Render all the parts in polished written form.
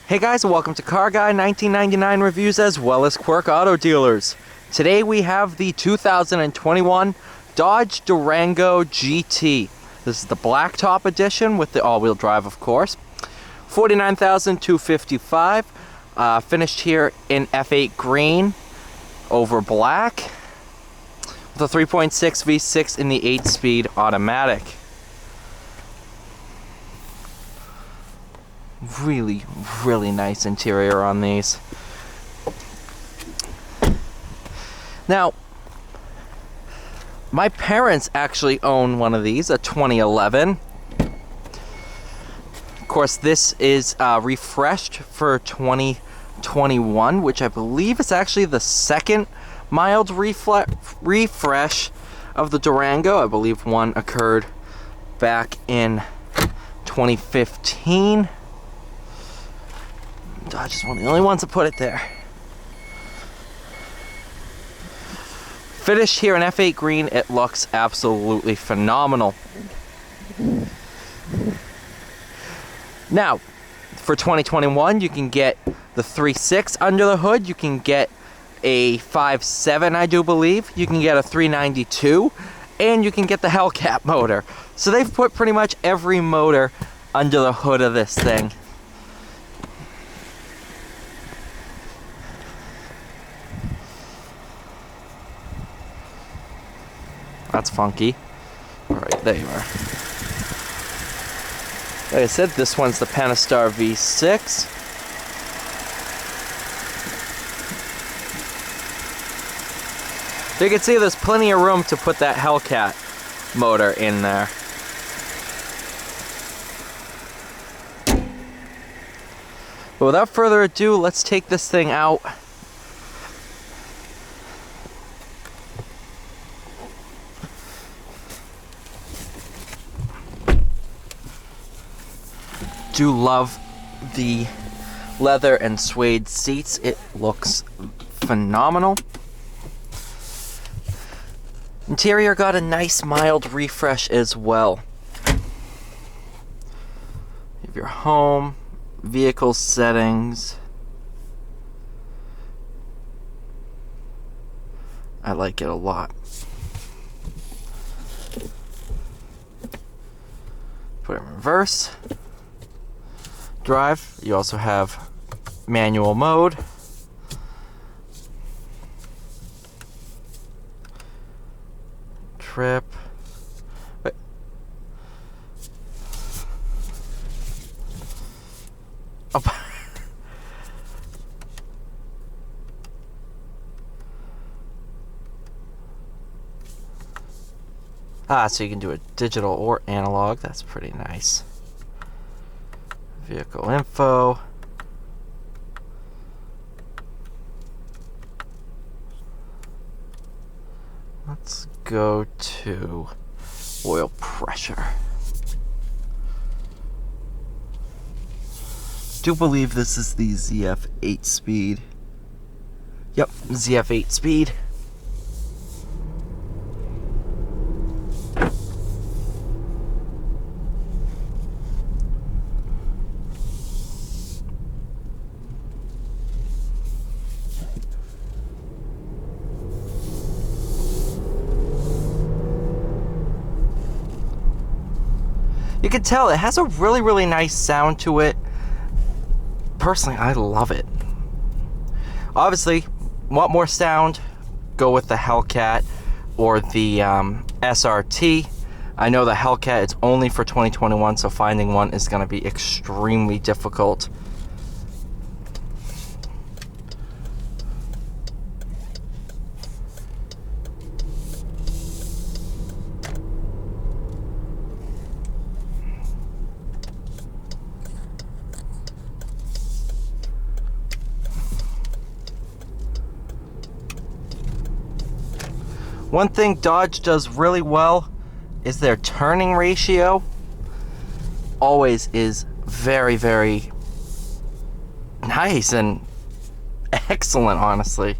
Hey guys, welcome to Car Guy 1999 Reviews as well as Quirk Auto Dealers. Today we have the 2021 Dodge Durango GT. This is the Blacktop edition with the all-wheel drive, of course. $49,255. Finished here in F8 green over black with a 3.6 V6 in the 8-speed automatic. Really nice interior on these. Now, my parents actually own one of these, a 2011. Of course, this is refreshed for 2021, which I believe is actually the second mild refresh of the Durango. I believe one occurred back in 2015. Dodge is one of the only ones to put it there. Finished here in F8 green, it looks absolutely phenomenal. Now, for 2021, you can get the 3.6 under the hood. You can get a 5.7, I do believe. You can get a 392, and you can get the Hellcat motor. So they've put pretty much every motor under the hood of this thing. That's funky. Alright, there you are. Like I said, this one's the Pentastar V6. You can see there's plenty of room to put that Hellcat motor in there. But without further ado, let's take this thing out. Do love the leather and suede seats. It looks phenomenal. Interior got a nice mild refresh as well. You have your home, vehicle settings. I like it a lot. Put it in reverse. Drive. You also have manual mode. Trip. Wait. Oh. So you can do a digital or analog. That's pretty nice. Vehicle info. Let's go to oil pressure. Do believe this is the ZF 8-speed. Yep, ZF 8-speed. You can tell it has a really nice sound to it. Personally, I love it. Obviously, want more sound? Go with the Hellcat or the SRT. I know the Hellcat is only for 2021, so finding one is going to be extremely difficult. One thing Dodge does really well is their turning ratio. Always is very nice and excellent, honestly.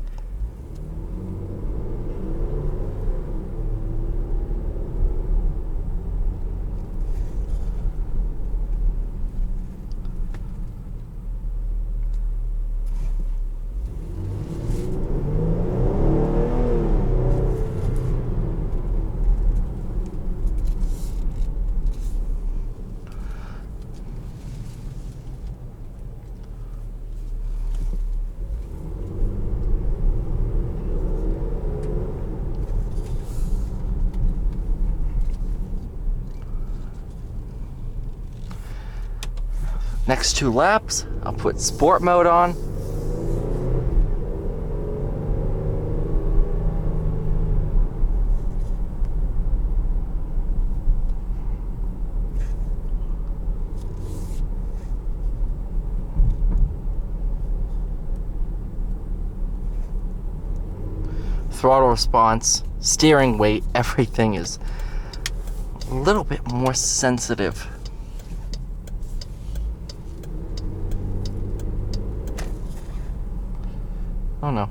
Next 2 laps, I'll put sport mode on. Throttle response, steering weight, everything is a little bit more sensitive. Oh no.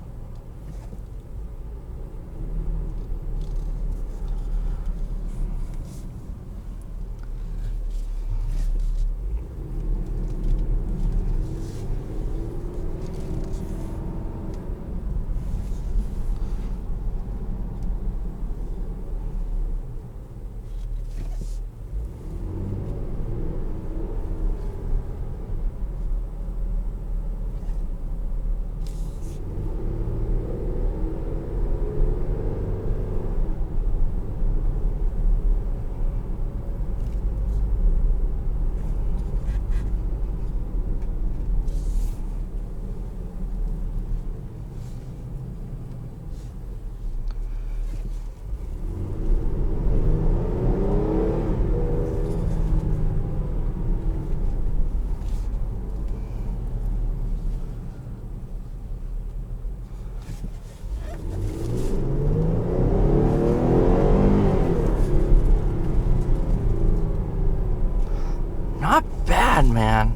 Not bad, man.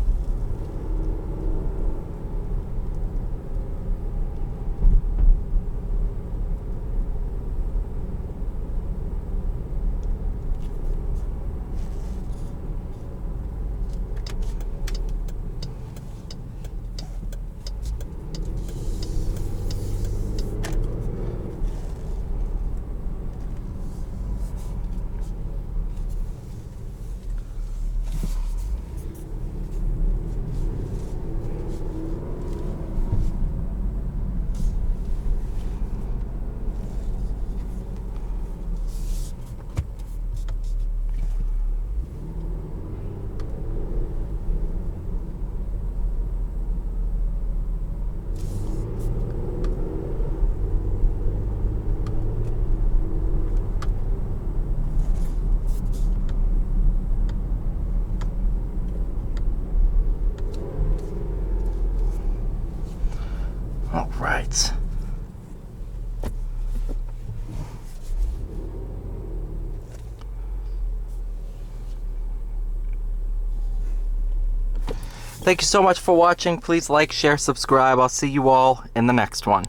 All right. Thank you so much for watching. Please like, share, subscribe. I'll see you all in the next one.